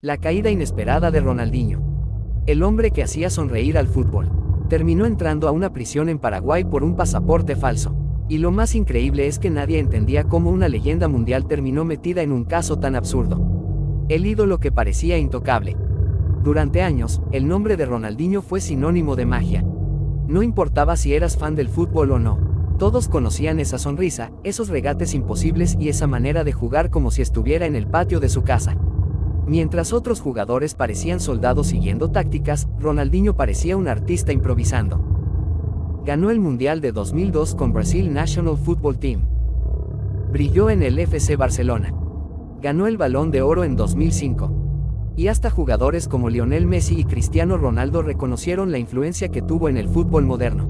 La caída inesperada de Ronaldinho. El hombre que hacía sonreír al fútbol. Terminó entrando a una prisión en Paraguay por un pasaporte falso. Y lo más increíble es que nadie entendía cómo una leyenda mundial terminó metida en un caso tan absurdo. El ídolo que parecía intocable. Durante años, el nombre de Ronaldinho fue sinónimo de magia. No importaba si eras fan del fútbol o no. Todos conocían esa sonrisa, esos regates imposibles y esa manera de jugar como si estuviera en el patio de su casa. Mientras otros jugadores parecían soldados siguiendo tácticas, Ronaldinho parecía un artista improvisando. Ganó el Mundial de 2002 con Brasil National Football Team. Brilló en el FC Barcelona. Ganó el Balón de Oro en 2005. Y hasta jugadores como Lionel Messi y Cristiano Ronaldo reconocieron la influencia que tuvo en el fútbol moderno.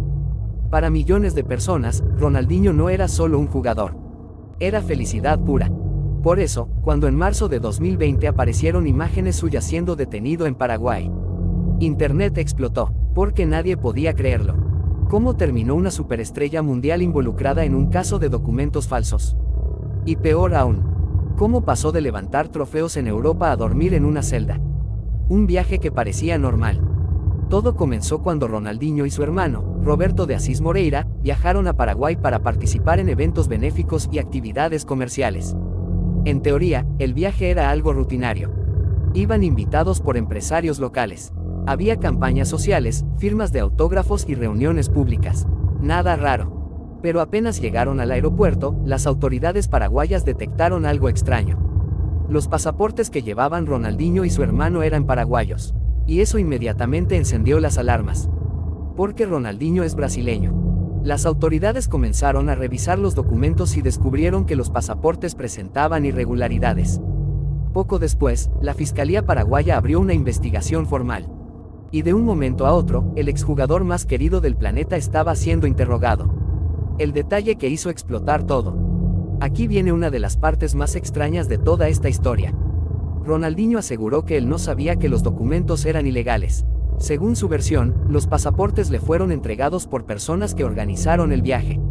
Para millones de personas, Ronaldinho no era solo un jugador. Era felicidad pura. Por eso, cuando en marzo de 2020 aparecieron imágenes suyas siendo detenido en Paraguay, Internet explotó, porque nadie podía creerlo. ¿Cómo terminó una superestrella mundial involucrada en un caso de documentos falsos? Y peor aún, ¿cómo pasó de levantar trofeos en Europa a dormir en una celda? Un viaje que parecía normal. Todo comenzó cuando Ronaldinho y su hermano, Roberto de Assis Moreira, viajaron a Paraguay para participar en eventos benéficos y actividades comerciales. En teoría, el viaje era algo rutinario. Iban invitados por empresarios locales. Había campañas sociales, firmas de autógrafos y reuniones públicas. Nada raro. Pero apenas llegaron al aeropuerto, las autoridades paraguayas detectaron algo extraño. Los pasaportes que llevaban Ronaldinho y su hermano eran paraguayos. Y eso inmediatamente encendió las alarmas. Porque Ronaldinho es brasileño. Las autoridades comenzaron a revisar los documentos y descubrieron que los pasaportes presentaban irregularidades. Poco después, la Fiscalía Paraguaya abrió una investigación formal. Y de un momento a otro, el exjugador más querido del planeta estaba siendo interrogado. El detalle que hizo explotar todo. Aquí viene una de las partes más extrañas de toda esta historia. Ronaldinho aseguró que él no sabía que los documentos eran ilegales. Según su versión, los pasaportes le fueron entregados por personas que organizaron el viaje.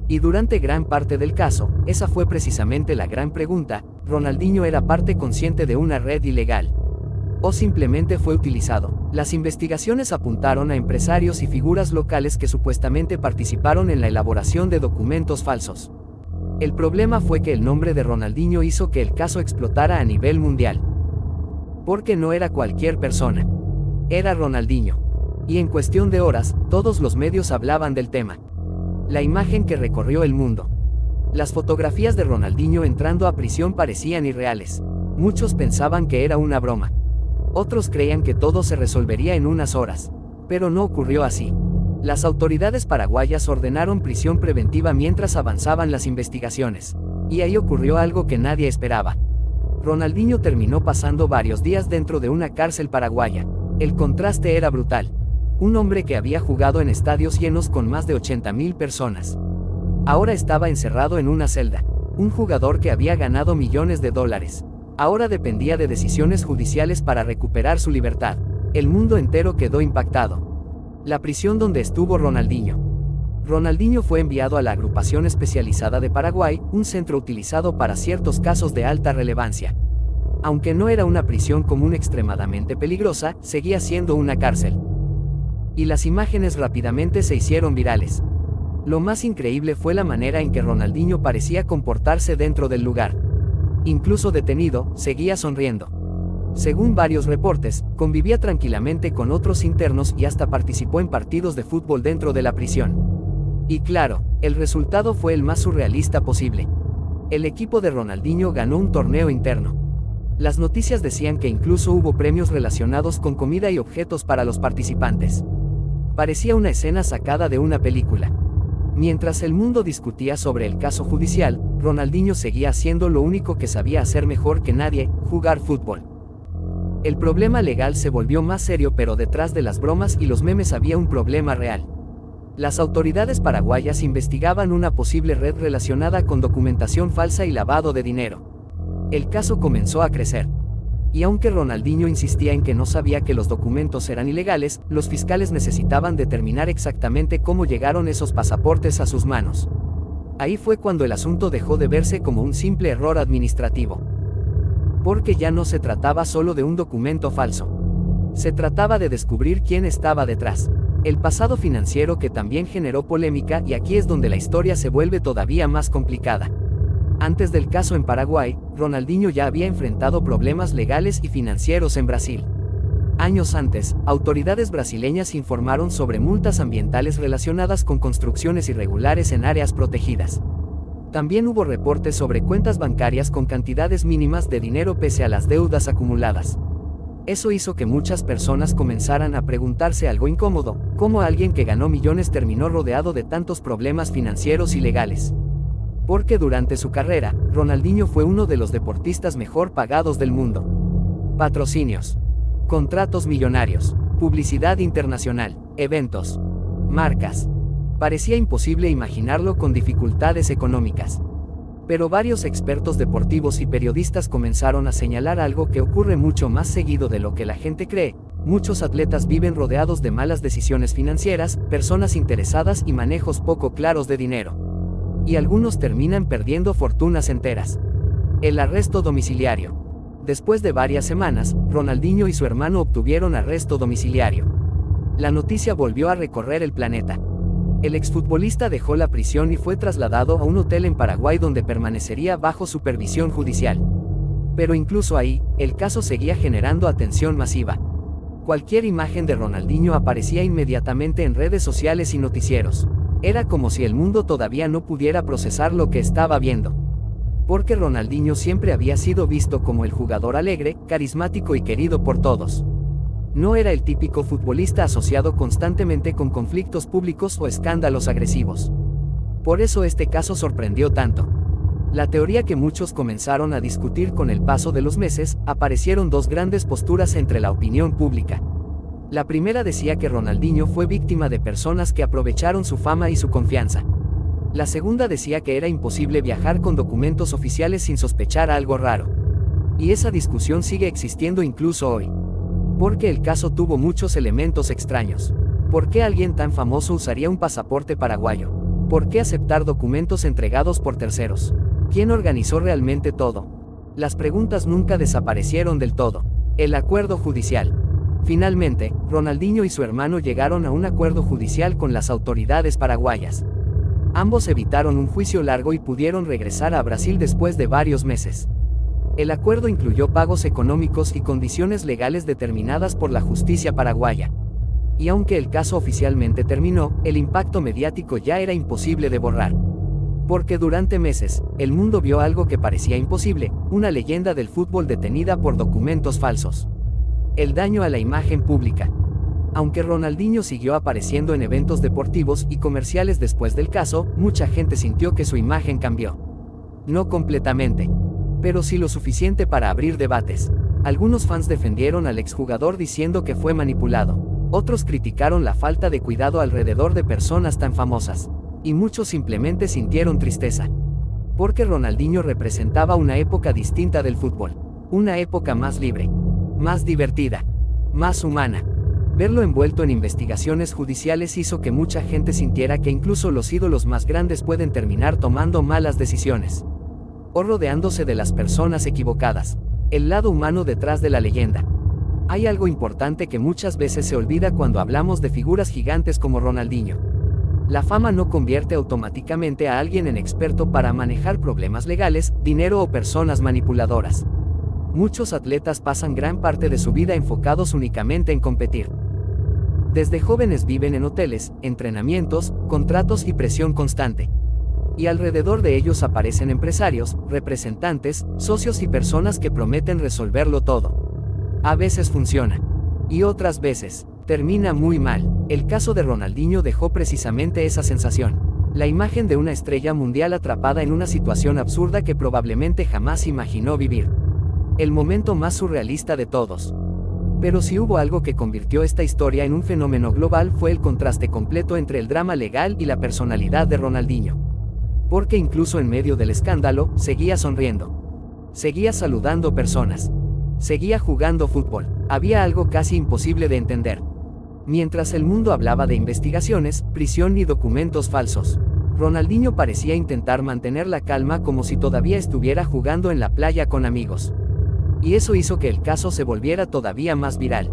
Y durante gran parte del caso, esa fue precisamente la gran pregunta: ¿Ronaldinho era parte consciente de una red ilegal? ¿O simplemente fue utilizado? Las investigaciones apuntaron a empresarios y figuras locales que supuestamente participaron en la elaboración de documentos falsos. El problema fue que el nombre de Ronaldinho hizo que el caso explotara a nivel mundial. Porque no era cualquier persona. Era Ronaldinho. Y en cuestión de horas, todos los medios hablaban del tema. La imagen que recorrió el mundo. Las fotografías de Ronaldinho entrando a prisión parecían irreales. Muchos pensaban que era una broma. Otros creían que todo se resolvería en unas horas. Pero no ocurrió así. Las autoridades paraguayas ordenaron prisión preventiva mientras avanzaban las investigaciones. Y ahí ocurrió algo que nadie esperaba. Ronaldinho terminó pasando varios días dentro de una cárcel paraguaya. El contraste era brutal. Un hombre que había jugado en estadios llenos con más de 80.000 personas. Ahora estaba encerrado en una celda. Un jugador que había ganado millones de dólares. Ahora dependía de decisiones judiciales para recuperar su libertad. El mundo entero quedó impactado. La prisión donde estuvo Ronaldinho. Ronaldinho fue enviado a la Agrupación Especializada de Paraguay, un centro utilizado para ciertos casos de alta relevancia. Aunque no era una prisión común extremadamente peligrosa, seguía siendo una cárcel. Y las imágenes rápidamente se hicieron virales. Lo más increíble fue la manera en que Ronaldinho parecía comportarse dentro del lugar. Incluso detenido, seguía sonriendo. Según varios reportes, convivía tranquilamente con otros internos y hasta participó en partidos de fútbol dentro de la prisión. Y claro, el resultado fue el más surrealista posible. El equipo de Ronaldinho ganó un torneo interno. Las noticias decían que incluso hubo premios relacionados con comida y objetos para los participantes. Parecía una escena sacada de una película. Mientras el mundo discutía sobre el caso judicial, Ronaldinho seguía haciendo lo único que sabía hacer mejor que nadie: jugar fútbol. El problema legal se volvió más serio, pero detrás de las bromas y los memes había un problema real. Las autoridades paraguayas investigaban una posible red relacionada con documentación falsa y lavado de dinero. El caso comenzó a crecer. Y aunque Ronaldinho insistía en que no sabía que los documentos eran ilegales, los fiscales necesitaban determinar exactamente cómo llegaron esos pasaportes a sus manos. Ahí fue cuando el asunto dejó de verse como un simple error administrativo. Porque ya no se trataba solo de un documento falso. Se trataba de descubrir quién estaba detrás. El pasado financiero que también generó polémica, y aquí es donde la historia se vuelve todavía más complicada. Antes del caso en Paraguay, Ronaldinho ya había enfrentado problemas legales y financieros en Brasil. Años antes, autoridades brasileñas informaron sobre multas ambientales relacionadas con construcciones irregulares en áreas protegidas. También hubo reportes sobre cuentas bancarias con cantidades mínimas de dinero pese a las deudas acumuladas. Eso hizo que muchas personas comenzaran a preguntarse algo incómodo: ¿cómo alguien que ganó millones terminó rodeado de tantos problemas financieros y legales? Porque durante su carrera, Ronaldinho fue uno de los deportistas mejor pagados del mundo. Patrocinios, contratos millonarios, publicidad internacional, eventos, marcas. Parecía imposible imaginarlo con dificultades económicas. Pero varios expertos deportivos y periodistas comenzaron a señalar algo que ocurre mucho más seguido de lo que la gente cree: muchos atletas viven rodeados de malas decisiones financieras, personas interesadas y manejos poco claros de dinero. Y algunos terminan perdiendo fortunas enteras. El arresto domiciliario. Después de varias semanas, Ronaldinho y su hermano obtuvieron arresto domiciliario. La noticia volvió a recorrer el planeta. El exfutbolista dejó la prisión y fue trasladado a un hotel en Paraguay donde permanecería bajo supervisión judicial. Pero incluso ahí, el caso seguía generando atención masiva. Cualquier imagen de Ronaldinho aparecía inmediatamente en redes sociales y noticieros. Era como si el mundo todavía no pudiera procesar lo que estaba viendo. Porque Ronaldinho siempre había sido visto como el jugador alegre, carismático y querido por todos. No era el típico futbolista asociado constantemente con conflictos públicos o escándalos agresivos. Por eso este caso sorprendió tanto. La teoría que muchos comenzaron a discutir con el paso de los meses: aparecieron dos grandes posturas entre la opinión pública. La primera decía que Ronaldinho fue víctima de personas que aprovecharon su fama y su confianza. La segunda decía que era imposible viajar con documentos oficiales sin sospechar algo raro. Y esa discusión sigue existiendo incluso hoy. Porque el caso tuvo muchos elementos extraños. ¿Por qué alguien tan famoso usaría un pasaporte paraguayo? ¿Por qué aceptar documentos entregados por terceros? ¿Quién organizó realmente todo? Las preguntas nunca desaparecieron del todo. El acuerdo judicial. Finalmente, Ronaldinho y su hermano llegaron a un acuerdo judicial con las autoridades paraguayas. Ambos evitaron un juicio largo y pudieron regresar a Brasil después de varios meses. El acuerdo incluyó pagos económicos y condiciones legales determinadas por la justicia paraguaya. Y aunque el caso oficialmente terminó, el impacto mediático ya era imposible de borrar. Porque durante meses, el mundo vio algo que parecía imposible: una leyenda del fútbol detenida por documentos falsos. El daño a la imagen pública. Aunque Ronaldinho siguió apareciendo en eventos deportivos y comerciales después del caso, mucha gente sintió que su imagen cambió. No completamente, pero sí lo suficiente para abrir debates. Algunos fans defendieron al exjugador diciendo que fue manipulado. Otros criticaron la falta de cuidado alrededor de personas tan famosas. Y muchos simplemente sintieron tristeza. Porque Ronaldinho representaba una época distinta del fútbol. Una época más libre, más divertida, más humana. Verlo envuelto en investigaciones judiciales hizo que mucha gente sintiera que incluso los ídolos más grandes pueden terminar tomando malas decisiones. O rodeándose de las personas equivocadas. El lado humano detrás de la leyenda. Hay algo importante que muchas veces se olvida cuando hablamos de figuras gigantes como Ronaldinho. La fama no convierte automáticamente a alguien en experto para manejar problemas legales, dinero o personas manipuladoras. Muchos atletas pasan gran parte de su vida enfocados únicamente en competir. Desde jóvenes viven en hoteles, entrenamientos, contratos y presión constante. Y alrededor de ellos aparecen empresarios, representantes, socios y personas que prometen resolverlo todo. A veces funciona. Y otras veces, termina muy mal. El caso de Ronaldinho dejó precisamente esa sensación. La imagen de una estrella mundial atrapada en una situación absurda que probablemente jamás imaginó vivir. El momento más surrealista de todos. Pero si hubo algo que convirtió esta historia en un fenómeno global fue el contraste completo entre el drama legal y la personalidad de Ronaldinho. Porque incluso en medio del escándalo, seguía sonriendo. Seguía saludando personas. Seguía jugando fútbol. Había algo casi imposible de entender. Mientras el mundo hablaba de investigaciones, prisión y documentos falsos, Ronaldinho parecía intentar mantener la calma como si todavía estuviera jugando en la playa con amigos. Y eso hizo que el caso se volviera todavía más viral.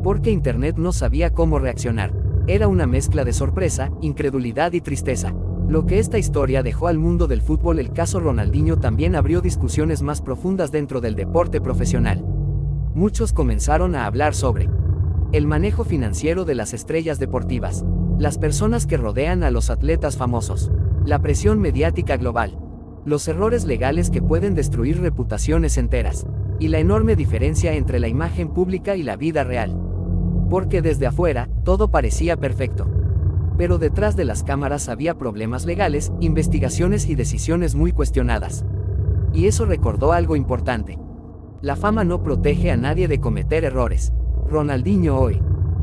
Porque Internet no sabía cómo reaccionar. Era una mezcla de sorpresa, incredulidad y tristeza. Lo que esta historia dejó al mundo del fútbol, el caso Ronaldinho, también abrió discusiones más profundas dentro del deporte profesional. Muchos comenzaron a hablar sobre el manejo financiero de las estrellas deportivas, las personas que rodean a los atletas famosos, la presión mediática global, los errores legales que pueden destruir reputaciones enteras, y la enorme diferencia entre la imagen pública y la vida real. Porque desde afuera, todo parecía perfecto. Pero detrás de las cámaras había problemas legales, investigaciones y decisiones muy cuestionadas. Y eso recordó algo importante. La fama no protege a nadie de cometer errores. Ronaldinho hoy.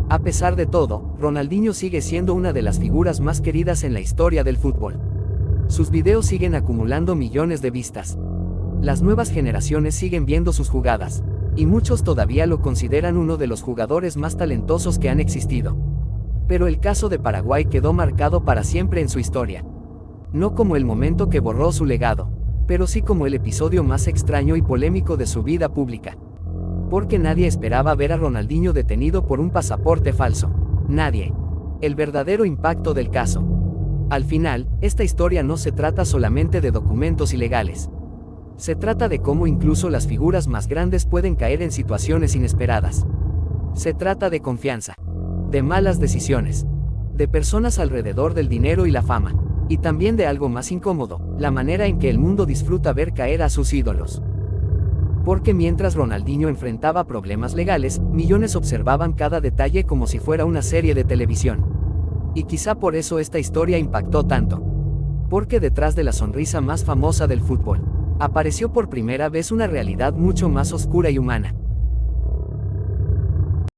A pesar de todo, Ronaldinho sigue siendo una de las figuras más queridas en la historia del fútbol. Sus videos siguen acumulando millones de vistas. Las nuevas generaciones siguen viendo sus jugadas. Y muchos todavía lo consideran uno de los jugadores más talentosos que han existido. Pero el caso de Paraguay quedó marcado para siempre en su historia. No como el momento que borró su legado, pero sí como el episodio más extraño y polémico de su vida pública. Porque nadie esperaba ver a Ronaldinho detenido por un pasaporte falso. Nadie. El verdadero impacto del caso. Al final, esta historia no se trata solamente de documentos ilegales. Se trata de cómo incluso las figuras más grandes pueden caer en situaciones inesperadas. Se trata de confianza, de malas decisiones, de personas alrededor del dinero y la fama, y también de algo más incómodo, la manera en que el mundo disfruta ver caer a sus ídolos. Porque mientras Ronaldinho enfrentaba problemas legales, millones observaban cada detalle como si fuera una serie de televisión. Y quizá por eso esta historia impactó tanto. Porque detrás de la sonrisa más famosa del fútbol, apareció por primera vez una realidad mucho más oscura y humana.